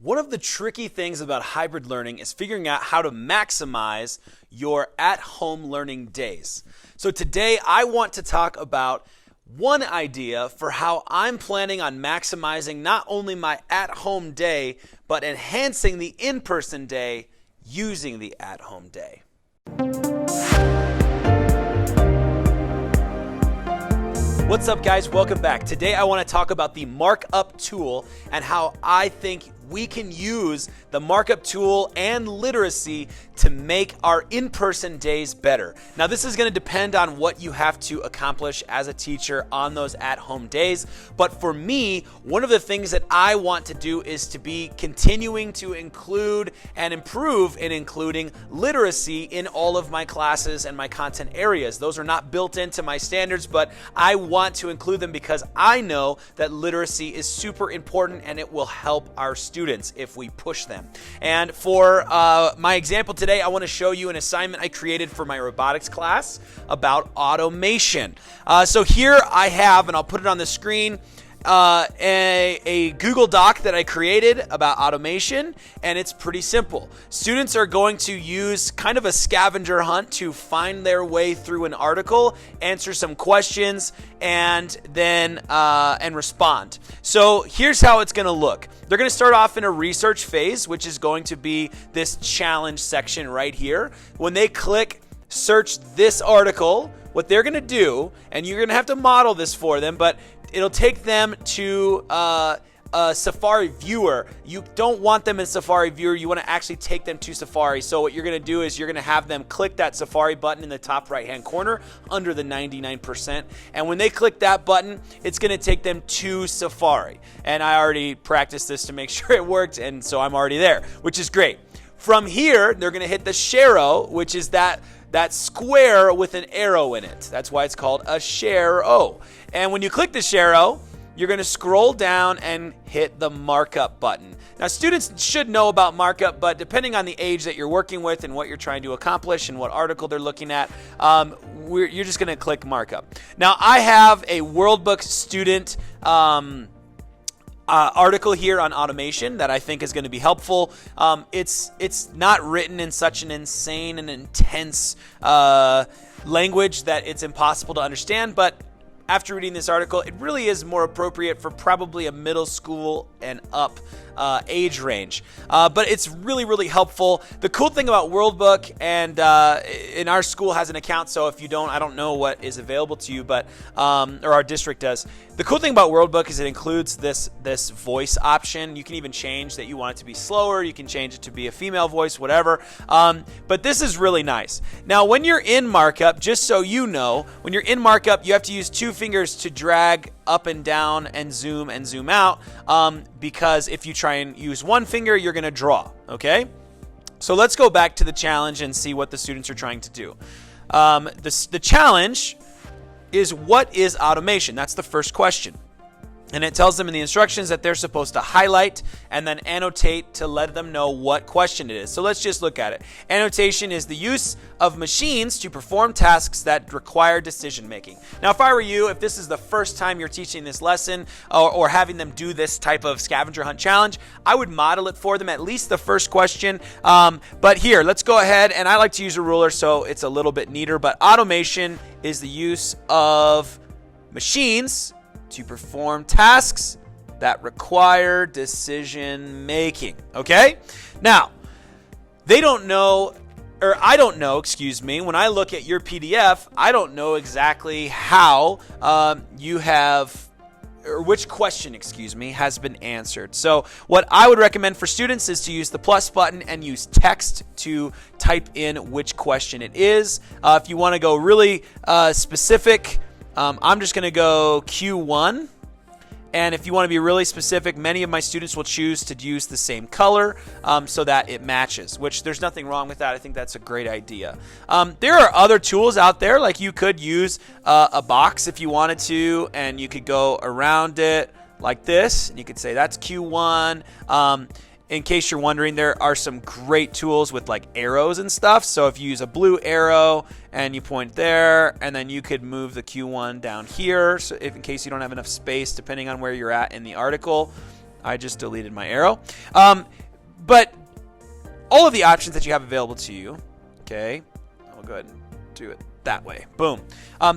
One of the tricky things about hybrid learning is figuring out how to maximize your at-home learning days. So today I want to talk about one idea for how I'm planning on maximizing not only my at-home day, but enhancing the in-person day using the at-home day. What's up, guys? Welcome back. Today I want to talk about the Markup tool and how I think we can use the Markup tool and literacy to make our in-person days better. Now, this is going to depend on what you have to accomplish as a teacher on those at-home days. But for me, one of the things that I want to do is to be continuing to include and improve in including literacy in all of my classes and my content areas. Those are not built into my standards, but I want to include them because I know that literacy is super important and it will help our students if we push them. And for my example today, I want to show you an assignment I created for my robotics class about automation. So here I have, and I'll put it on the screen, a Google Doc that I created about automation, and it's pretty simple. Students are going to use kind of a scavenger hunt to find their way through an article, answer some questions, and then and respond. So here's how it's going to look. They're going to start off in a research phase, which is going to be this challenge section right here. When they click search this article, what they're going to do, and you're going to have to model this for them, but it'll take them to a Safari viewer. You don't want them in Safari viewer. You want to actually take them to Safari. So what you're going to do is you're going to have them click that Safari button in the top right-hand corner under the 99%. And when they click that button, it's going to take them to Safari. And I already practiced this to make sure it worked, and so I'm already there, which is great. From here, they're going to hit the share-o, which is that square with an arrow in it. That's why it's called a share-o. And when you click the share-o, you're going to scroll down and hit the markup button. Now, students should know about markup, but depending on the age that you're working with and what you're trying to accomplish and what article they're looking at, you're just going to click markup. Now, I have a Worldbook student article here on automation that I think is going to be helpful. It's not written in such an insane and intense language that it's impossible to understand, but after reading this article, it really is more appropriate for probably a middle school and up age range. But it's really, really helpful. The cool thing about Worldbook, and in our school has an account, so if you don't, I don't know what is available to you, but or our district does. The cool thing about Worldbook is it includes this voice option. You can even change that you want it to be slower. You can change it to be a female voice, whatever. But this is really nice. Now, when you're in Markup, just so you know, when you're in Markup, you have to use two fingers to drag up and down and zoom out, because if you try and use one finger, you're going to draw, okay? So let's go back to the challenge and see what the students are trying to do. The challenge is, what is automation? That's the first question. And it tells them in the instructions that they're supposed to highlight and then annotate to let them know what question it is. So let's just look at it. Annotation is the use of machines to perform tasks that require decision making. Now, if I were you, if this is the first time you're teaching this lesson or having them do this type of scavenger hunt challenge, I would model it for them, at least the first question. But here, let's go ahead, and I like to use a ruler so it's a little bit neater, but automation is the use of machines to perform tasks that require decision making. Okay? Now, they don't know, or I don't know, excuse me, when I look at your PDF, I don't know exactly how you have, or which question, excuse me, has been answered. So what I would recommend for students is to use the plus button and use text to type in which question it is. If you want to go really specific, I'm just going to go Q1. And if you want to be really specific, many of my students will choose to use the same color so that it matches, which there's nothing wrong with that. I think that's a great idea. There are other tools out there, like you could use a box if you wanted to, and you could go around it like this, and you could say that's Q1. In case you're wondering, there are some great tools with like arrows and stuff. So if you use a blue arrow and you point there, and then you could move the Q1 down here, so if in case you don't have enough space, depending on where you're at in the article. I just deleted my arrow. But all of the options that you have available to you, okay, I'll go ahead and do it that way. Boom.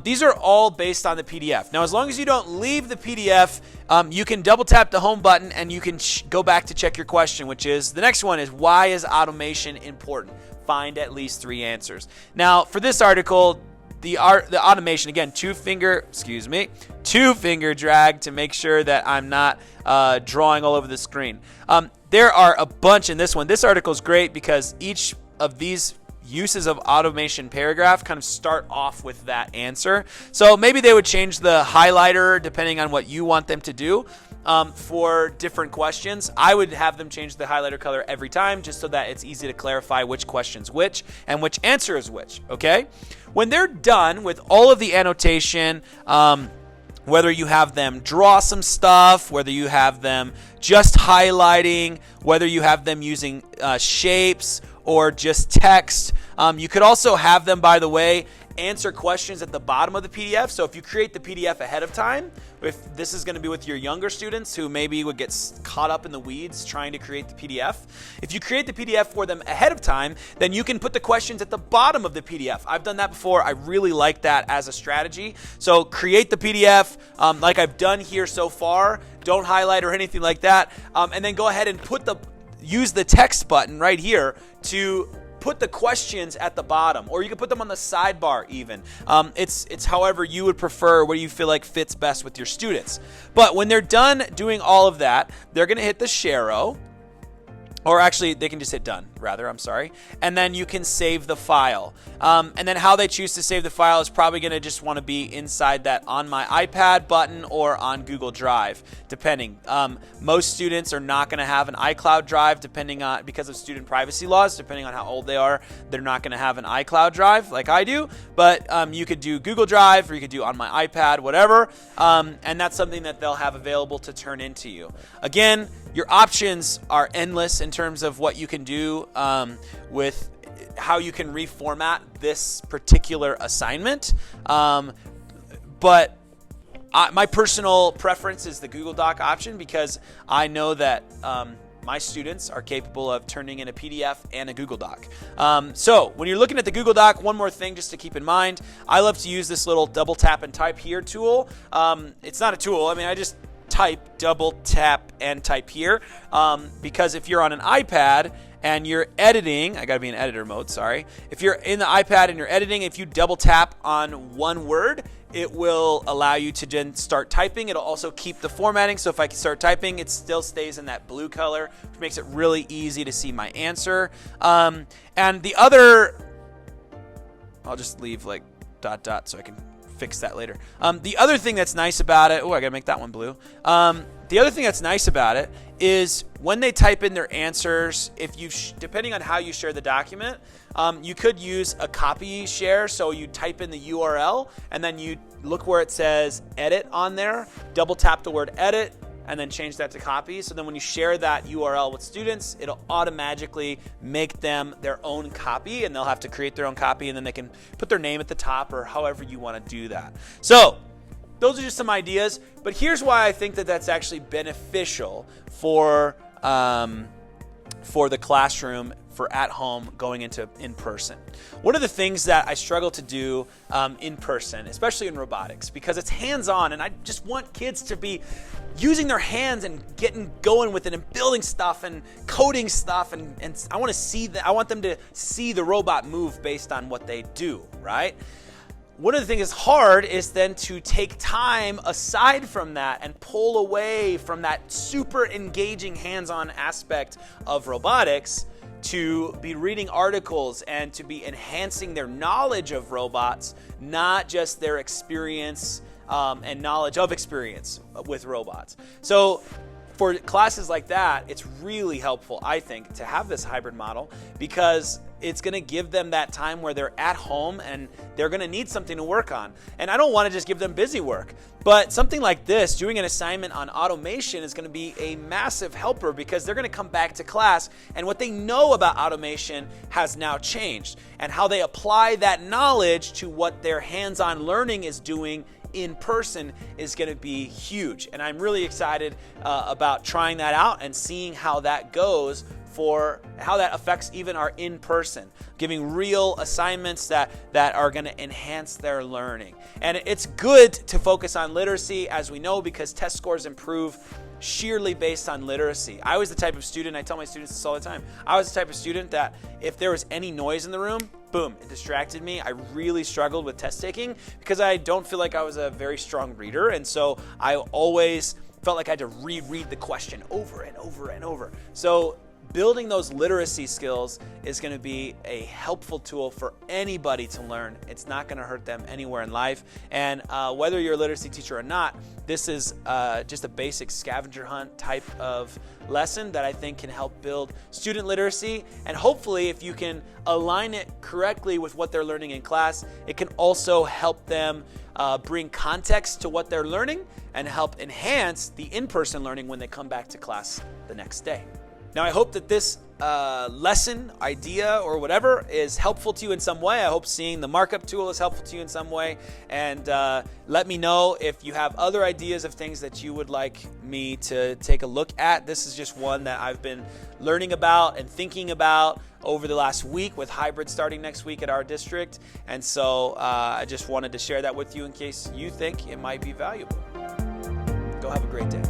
These are all based on the PDF. Now, as long as you don't leave the PDF, you can double tap the home button and you can go back to check your question, which is, the next one is, why is automation important? Find at least 3 answers. Now, for this article, the automation, again, two finger drag to make sure that I'm not drawing all over the screen. There are a bunch in this one. This article is great because each of these uses of automation paragraph kind of start off with that answer. So maybe they would change the highlighter depending on what you want them to do for different questions. I would have them change the highlighter color every time just so that it's easy to clarify which question's which and which answer is which, okay? When they're done with all of the annotation, whether you have them draw some stuff, whether you have them just highlighting, whether you have them using shapes or just text. You could also have them, by the way, answer questions at the bottom of the PDF. So if you create the PDF ahead of time, if this is going to be with your younger students who maybe would get caught up in the weeds trying to create the PDF, if you create the PDF for them ahead of time, then you can put the questions at the bottom of the PDF. I've done that before. I really like that as a strategy. So create the PDF like I've done here so far. Don't highlight or anything like that. And then go ahead and use the text button right here to put the questions at the bottom, or you can put them on the sidebar even. It's however you would prefer, what you feel like fits best with your students. But when they're done doing all of that, they're going to hit the share arrow. Or actually, they can just hit done, rather, I'm sorry. And then you can save the file. And then how they choose to save the file is probably going to just want to be inside that on my iPad button or on Google Drive, depending. Most students are not going to have an iCloud Drive because of student privacy laws. Depending on how old they are, they're not going to have an iCloud Drive like I do. But you could do Google Drive, or you could do on my iPad, whatever. And that's something that they'll have available to turn into you. Again, your options are endless in terms of what you can do with how you can reformat this particular assignment. But my personal preference is the Google Doc option because I know that my students are capable of turning in a PDF and a Google Doc. So when you're looking at the Google Doc, one more thing just to keep in mind, I love to use this little double tap and type here tool. It's not a tool. I mean, I just type, double tap, and type here because if you're on an iPad and you're editing, I gotta be in editor mode, sorry. If you're in the iPad and you're editing, if you double tap on one word, it will allow you to then start typing. It'll also keep the formatting, so if I can start typing, it still stays in that blue color, which makes it really easy to see my answer. And the other, I'll just leave like ... so I can fix that later. The other thing that's nice about it, I gotta make that one blue. The other thing that's nice about it is when they type in their answers, if you depending on how you share the document, you could use a copy share. So you type in the URL and then you look where it says edit on there, double tap the word edit, and then change that to copy. So then when you share that URL with students, it'll automatically make them their own copy, and they'll have to create their own copy, and then they can put their name at the top or however you want to do that. So those are just some ideas, but here's why I think that that's actually beneficial for the classroom, for at home, going into in person. One of the things that I struggle to do in person, especially in robotics, because it's hands-on, and I just want kids to be using their hands and getting going with it and building stuff and coding stuff, and I want them to see the robot move based on what they do, right? One of the things that's hard is then to take time aside from that and pull away from that super engaging hands-on aspect of robotics to be reading articles and to be enhancing their knowledge of robots, not just their experience and knowledge of experience with robots. So for classes like that, it's really helpful, I think, to have this hybrid model because it's going to give them that time where they're at home and they're going to need something to work on. And I don't want to just give them busy work, but something like this, doing an assignment on automation, is going to be a massive helper because they're going to come back to class and what they know about automation has now changed, and how they apply that knowledge to what their hands-on learning is doing in person is going to be huge. And I'm really excited about trying that out and seeing how that goes, for how that affects even our in-person, giving real assignments that are going to enhance their learning. And it's good to focus on literacy, as we know, because test scores improve sheerly based on literacy. I was the type of student, I tell my students this all the time, I was the type of student that if there was any noise in the room, boom, it distracted me. I really struggled with test taking because I don't feel like I was a very strong reader, and so I always felt like I had to reread the question over and over and over. So building those literacy skills is going to be a helpful tool for anybody to learn. It's not going to hurt them anywhere in life. And whether you're a literacy teacher or not, this is just a basic scavenger hunt type of lesson that I think can help build student literacy. And hopefully, if you can align it correctly with what they're learning in class, it can also help them bring context to what they're learning and help enhance the in-person learning when they come back to class the next day. Now, I hope that this lesson, idea, or whatever is helpful to you in some way. I hope seeing the markup tool is helpful to you in some way. And let me know if you have other ideas of things that you would like me to take a look at. This is just one that I've been learning about and thinking about over the last week, with hybrid starting next week at our district. And so I just wanted to share that with you in case you think it might be valuable. Go have a great day.